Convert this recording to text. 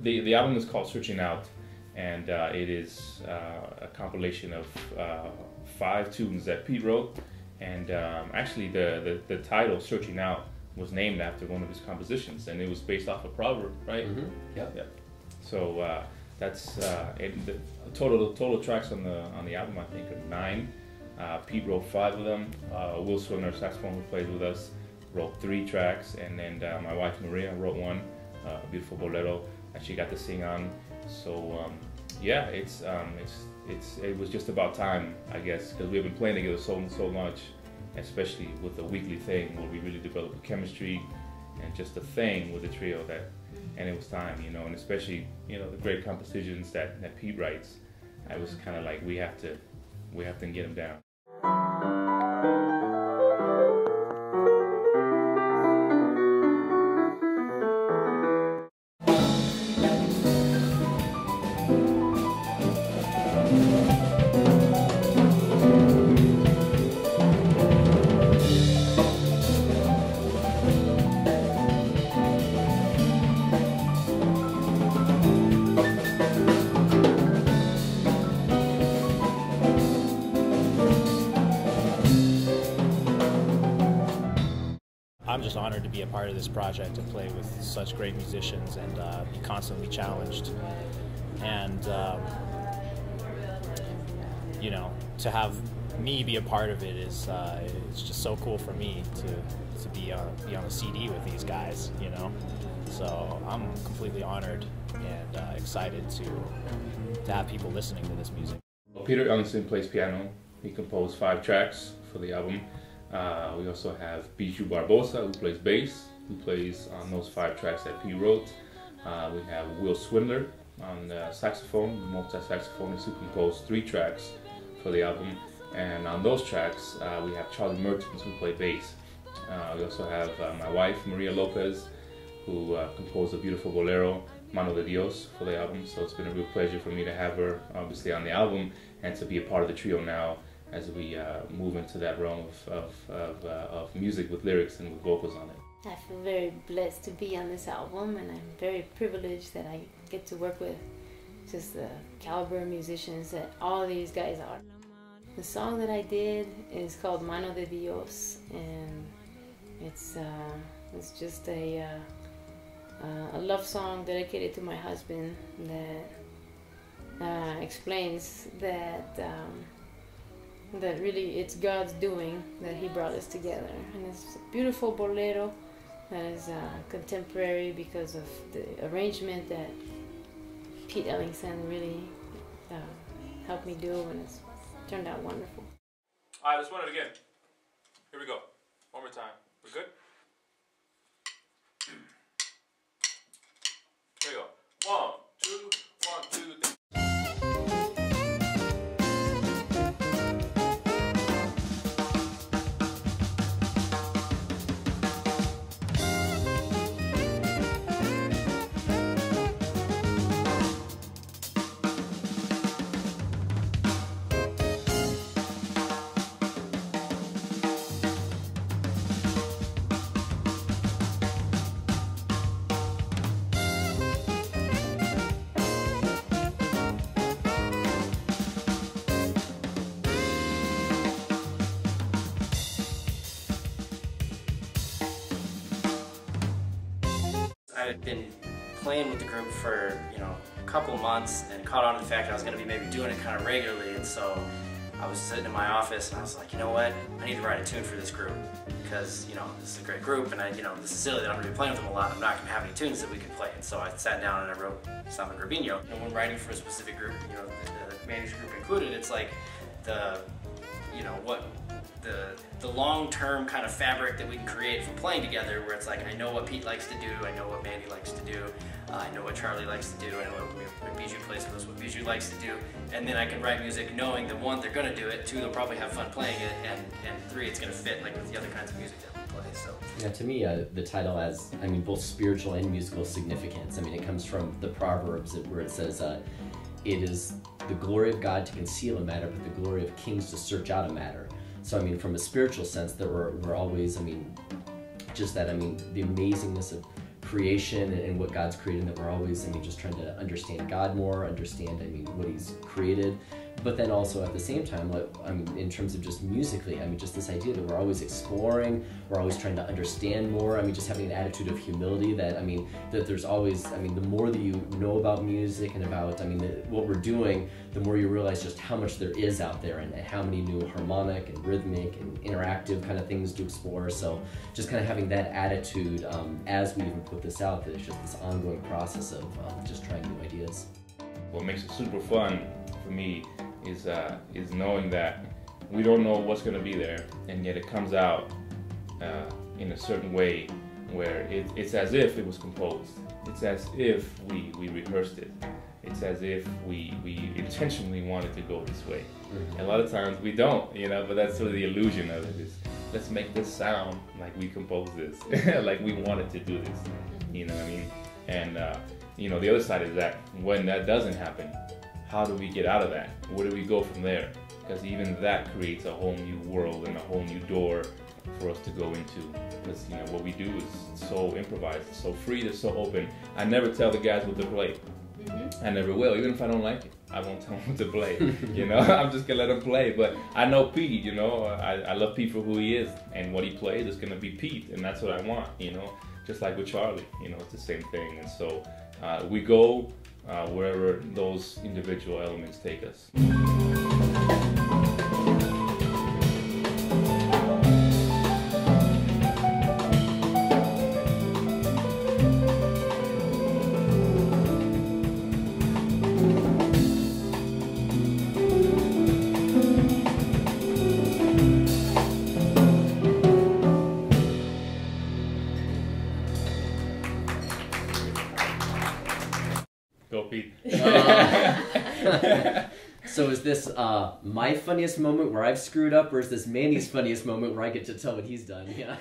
the album is called Searching Out, and it is a compilation of 5 tunes that Pete wrote. And actually, the title "Searching Out" was named after one of his compositions, and it was based off a proverb, right? Mm-hmm. Yeah. Yeah. So that's and the total tracks on the album, I think, are 9. Pete wrote 5 of them. Will Swinner, saxophone, who plays with us, wrote 3 tracks, and then my wife Maria wrote one, a beautiful bolero that she got to sing on. So yeah, it was just about time, I guess, because we've been playing together so much, especially with the weekly thing where we really developed a chemistry and just a thing with the trio and it was time, you know, and especially, you know, the great compositions that Pete writes. I was kind of like, we have to get them down. I'm just honored to be a part of this project and play with such great musicians and be constantly challenged. And, you know, to have me be a part of it is it's just so cool for me to be on a CD with these guys, you know. So I'm completely honored and excited to have people listening to this music. Peter Ellingson plays piano. He composed 5 tracks for the album. We also have Bijou Barbosa, who plays bass, who plays on those 5 tracks that Pete wrote. We have Will Swindler on the saxophone, multi-saxophonist, who composed 3 tracks for the album. And on those tracks, we have Charlie Mertens, who played bass. We also have my wife, Manuel Lopez, who composed a beautiful bolero, Mano de Dios, for the album. So it's been a real pleasure for me to have her, obviously, on the album and to be a part of the trio now, as we move into that realm of music with lyrics and with vocals on it. I feel very blessed to be on this album, and I'm very privileged that I get to work with just the caliber of musicians that all these guys are. The song that I did is called Mano de Dios, and it's just a love song dedicated to my husband that explains that that really it's God's doing that He brought us together. And it's a beautiful bolero that is contemporary because of the arrangement that Pete Ellingson really helped me do, and it's turned out wonderful. All right, let's run it again. Here we go. One more time. We're good? Here we go. 1, 2, 1, 2, 3. I had been playing with the group for, you know, a couple months and caught on to the fact that I was going to be maybe doing it kind of regularly, and so I was sitting in my office and I was like, you know what, I need to write a tune for this group because, you know, this is a great group and this is silly that I'm going to be playing with them a lot. I'm not going to have any tunes that we could play, and so I sat down and I wrote Samba Garbino. And when writing for a specific group, you know, the manager group included, it's like the long-term kind of fabric that we can create from playing together, where it's like, I know what Pete likes to do, I know what Mandy likes to do, I know what Charlie likes to do, I know what Bijou plays with us, what Bijou likes to do, and then I can write music knowing that 1, they're going to do it, 2, they'll probably have fun playing it, and 3, it's going to fit like with the other kinds of music that we play. So yeah, to me, the title has, I mean, both spiritual and musical significance. I mean, it comes from the Proverbs where it says, it is the glory of God to conceal a matter, but the glory of kings to search out a matter. So, I mean, from a spiritual sense, that we're always, I mean, just that, I mean, the amazingness of creation and what God's created, that we're always, I mean, just trying to understand God more, understand, I mean, what He's created. But then also at the same time, like, I mean, in terms of just musically, I mean, just this idea that we're always exploring, we're always trying to understand more. I mean, just having an attitude of humility that, I mean, that there's always, I mean, the more that you know about music and about, I mean, what we're doing, the more you realize just how much there is out there and how many new harmonic and rhythmic and interactive kind of things to explore. So just kind of having that attitude as we even put this out, that it's just this ongoing process of just trying new ideas. What makes it super fun for me is knowing that we don't know what's going to be there, and yet it comes out in a certain way where it's as if it was composed. It's as if we rehearsed it. It's as if we intentionally wanted to go this way. Mm-hmm. A lot of times we don't, you know, but that's sort of the illusion of it, is let's make this sound like we composed this, like we wanted to do this, you know what I mean? And you know, the other side is that when that doesn't happen, how do we get out of that? Where do we go from there? Because even that creates a whole new world and a whole new door for us to go into. Because, you know, what we do is so improvised, it's so free, it's so open. I never tell the guys what to play. I never will, even if I don't like it. I won't tell them what to play. You know, I'm just gonna let them play. But I know Pete, you know, I love Pete for who he is, and what he plays is gonna be Pete, and that's what I want, you know. Just like with Charlie, you know, it's the same thing. And so we go wherever those individual elements take us. Go Pete. So is this my funniest moment where I've screwed up, or is this Manny's funniest moment where I get to tell what he's done? Yeah.